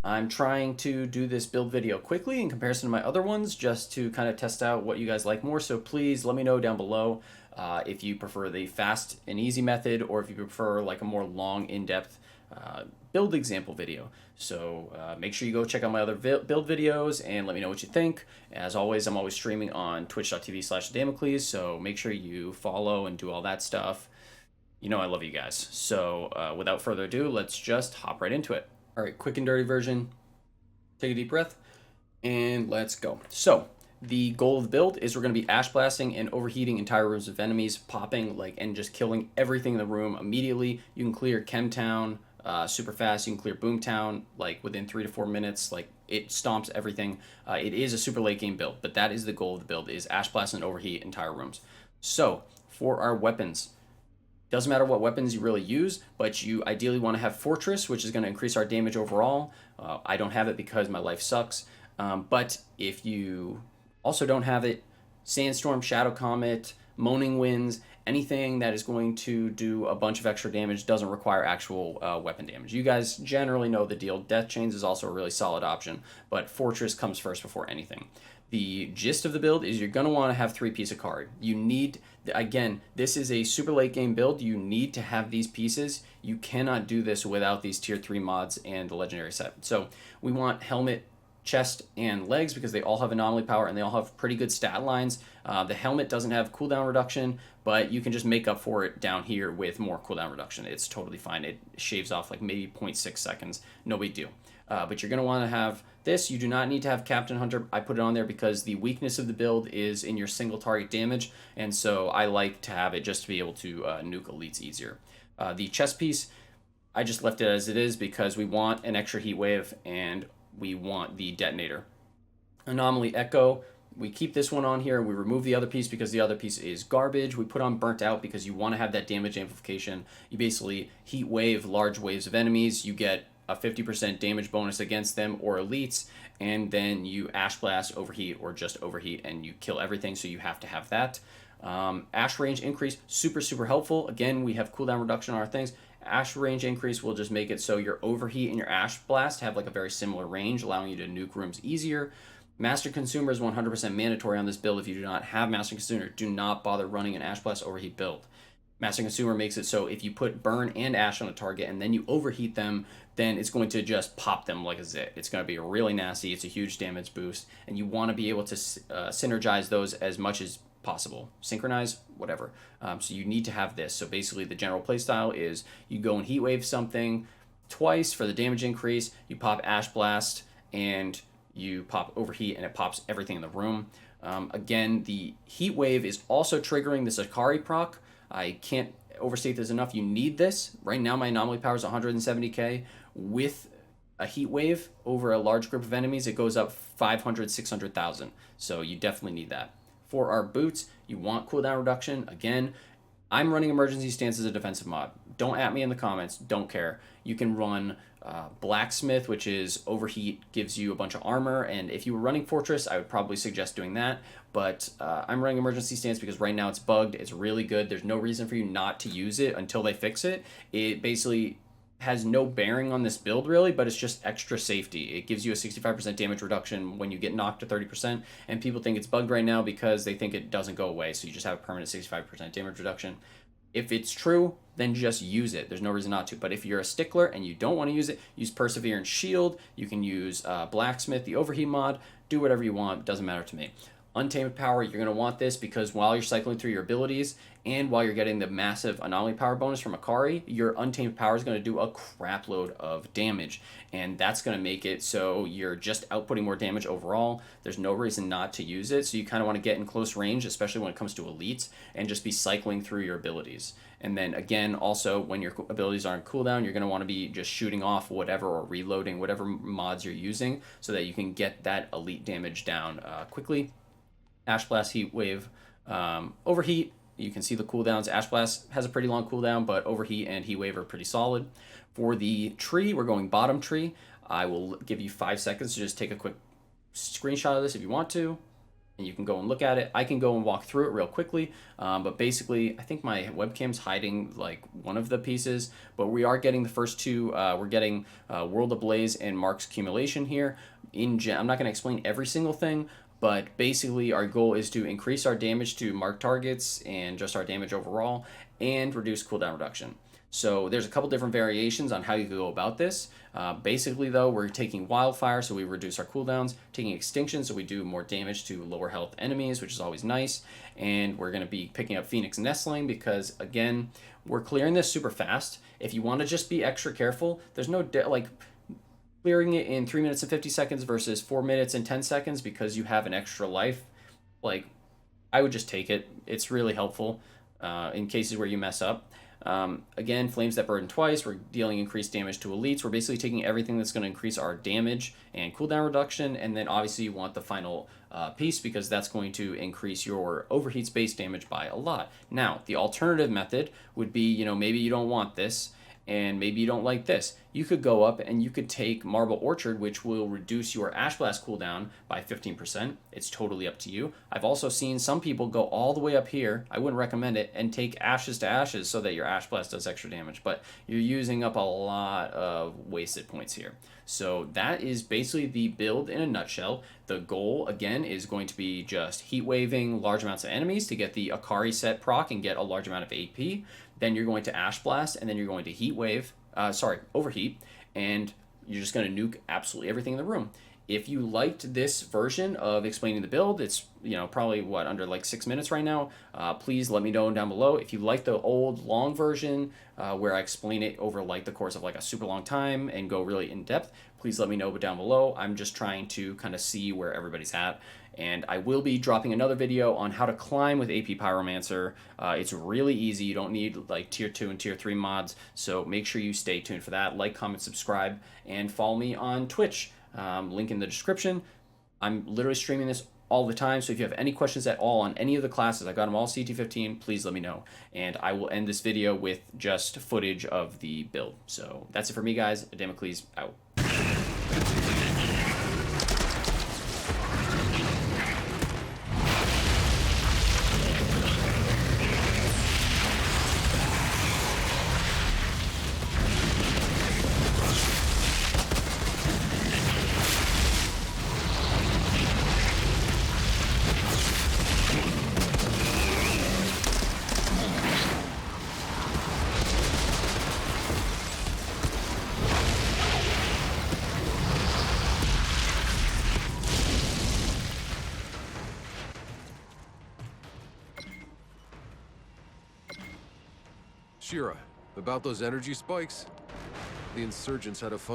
I'm trying to do this build video quickly in comparison to my other ones, just to kind of test out what you guys like more. So please let me know down below if you prefer the fast and easy method, or if you prefer like a more long, in-depth build example video. So make sure you go check out my other build videos and let me know what you think. As always, I'm always streaming on twitch.tv/Damocles, so make sure you follow and do all that stuff. You know I love you guys. So without further ado, let's just hop right into it. All right, quick and dirty version. Take a deep breath and let's go. So the goal of the build is we're going to be ash blasting and overheating entire rooms of enemies, popping and just killing everything in the room immediately. You can clear Chemtown super fast. You can clear Boomtown like within 3 to 4 minutes. Like it stomps everything. It is a super late game build, but that is the goal of the build: is ash blast and overheat entire rooms. So for our weapons, doesn't matter what weapons you really use, but you ideally want to have Fortress, which is going to increase our damage overall. I don't have it because my life sucks. But if you also don't have it, Sandstorm, Shadow Comet, Moaning Winds, anything that is going to do a bunch of extra damage doesn't require actual weapon damage. You guys generally know the deal. Death Chains is also a really solid option, but Fortress comes first before anything. The gist of the build is you're going to want to have 3 pieces of card. You need, again, this is a super late game build. You need to have these pieces. You cannot do this without these tier 3 mods and the legendary set. So we want helmet, chest, and legs because they all have anomaly power and they all have pretty good stat lines. The helmet doesn't have cooldown reduction, but you can just make up for it down here with more cooldown reduction. It's totally fine. It shaves off like maybe 0.6 seconds. No big deal. But you're going to want to have this. You do not need to have Captain Hunter. I put it on there because the weakness of the build is in your single target damage, and so I like to have it just to be able to nuke elites easier. The chest piece, I just left it as it is because we want an extra heat wave and we want the detonator. Anomaly Echo, we keep this one on here. We remove the other piece because the other piece is garbage. We put on Burnt Out because you want to have that damage amplification. You basically heat wave large waves of enemies. You get a 50% damage bonus against them or elites, and then you ash blast, overheat, or just overheat, and you kill everything, so you have to have that. Ash range increase, super helpful. Again, we have cooldown reduction on our things. Ash range increase will just make it so your overheat and your ash blast have like a very similar range, allowing you to nuke rooms easier. Master Consumer is 100% mandatory on this build. If you do not have Master Consumer, do not bother running an ash blast overheat build. Master Consumer makes it so if you put burn and ash on a target and then you overheat them, then it's going to just pop them like a zit. It's going to be really nasty. It's a huge damage boost, and you want to be able to synergize those as much as possible. Synchronize, whatever. So you need to have this. So basically the general playstyle is you go and heat wave something twice for the damage increase, you pop ash blast, and you pop overheat, and it pops everything in the room. Again, the heat wave is also triggering the Sakari proc. I can't overstate this enough. You need this. Right now my anomaly power is 170k. With a heat wave over a large group of enemies, it goes up 500, 600,000. So you definitely need that. For our boots, you want cooldown reduction. Again, I'm running Emergency Stance as a defensive mod. Don't at me in the comments. Don't care. You can run Blacksmith, which is overheat, gives you a bunch of armor. And if you were running Fortress, I would probably suggest doing that. But I'm running Emergency Stance because right now it's bugged. It's really good. There's no reason for you not to use it until they fix it. It basically has no bearing on this build really, but it's just extra safety. It gives you a 65% damage reduction when you get knocked to 30%, and people think it's bugged right now because they think it doesn't go away, so you just have a permanent 65% damage reduction. If it's true, then just use it. There's no reason not to. But if you're a stickler and you don't want to use it, use Perseverance Shield. You can use Blacksmith, the overheat mod. Do whatever you want. Doesn't matter to me. Untamed Power, you're going to want this because while you're cycling through your abilities and while you're getting the massive anomaly power bonus from Akari, your Untamed Power is going to do a crap load of damage, and that's going to make it so you're just outputting more damage overall. There's no reason not to use it, so you kind of want to get in close range, especially when it comes to elites, and just be cycling through your abilities. And then again, also when your abilities are on cooldown, you're going to want to be just shooting off whatever or reloading whatever mods you're using so that you can get that elite damage down quickly. Ash Blast, Heat Wave, Overheat. You can see the cooldowns. Ash Blast has a pretty long cooldown, but Overheat and Heat Wave are pretty solid. For the tree, we're going bottom tree. I will give you 5 seconds to just take a quick screenshot of this if you want to. and you can go and look at it. I can go and walk through it real quickly, but basically, I think my webcam's hiding like one of the pieces, but we are getting the first two. We're getting World Ablaze and Mark's Accumulation here. I'm not going to explain every single thing, but basically our goal is to increase our damage to marked targets and just our damage overall, and reduce cooldown reduction. So there's a couple different variations on how you go about this. Basically, though, we're taking Wildfire, so we reduce our cooldowns, taking Extinction, so we do more damage to lower health enemies, which is always nice, and we're going to be picking up Phoenix Nestling because, again, we're clearing this super fast. If you want to just be extra careful, there's no, clearing it in 3 minutes and 50 seconds versus 4 minutes and 10 seconds because you have an extra life. Like, I would just take it. It's really helpful in cases where you mess up. Again, Flames That Burden twice, we're dealing increased damage to elites. We're basically taking everything that's going to increase our damage and cooldown reduction, and then obviously you want the final piece because that's going to increase your overheat base damage by a lot. Now, the alternative method would be, maybe you don't want this, and maybe you don't like this. You could go up and you could take Marble Orchard, which will reduce your Ash Blast cooldown by 15%. It's totally up to you. I've also seen some people go all the way up here, I wouldn't recommend it, and take Ashes to Ashes so that your Ash Blast does extra damage, but you're using up a lot of wasted points here. So that is basically the build in a nutshell. The goal, again, is going to be just heat waving large amounts of enemies to get the Akari set proc and get a large amount of AP. Then you're going to Ash Blast, and then you're going to Heat Wave, Overheat, and you're just going to nuke absolutely everything in the room. If you liked this version of explaining the build, it's probably under like 6 minutes right now. Please let me know down below. If you like the old long version where I explain it over like the course of like a super long time and go really in depth, please let me know down below. I'm just trying to kind of see where everybody's at. And I will be dropping another video on how to climb with AP Pyromancer. It's really easy. You don't need like tier 2 and tier 3 mods. So make sure you stay tuned for that. Like, comment, subscribe, and follow me on Twitch. Link in the description. I'm literally streaming this all the time, so if you have any questions at all on any of the classes, I got them all CT15, please let me know. And I will end this video with just footage of the build. So that's it for me, guys. Damocles out. Shira, about those energy spikes? The insurgents had a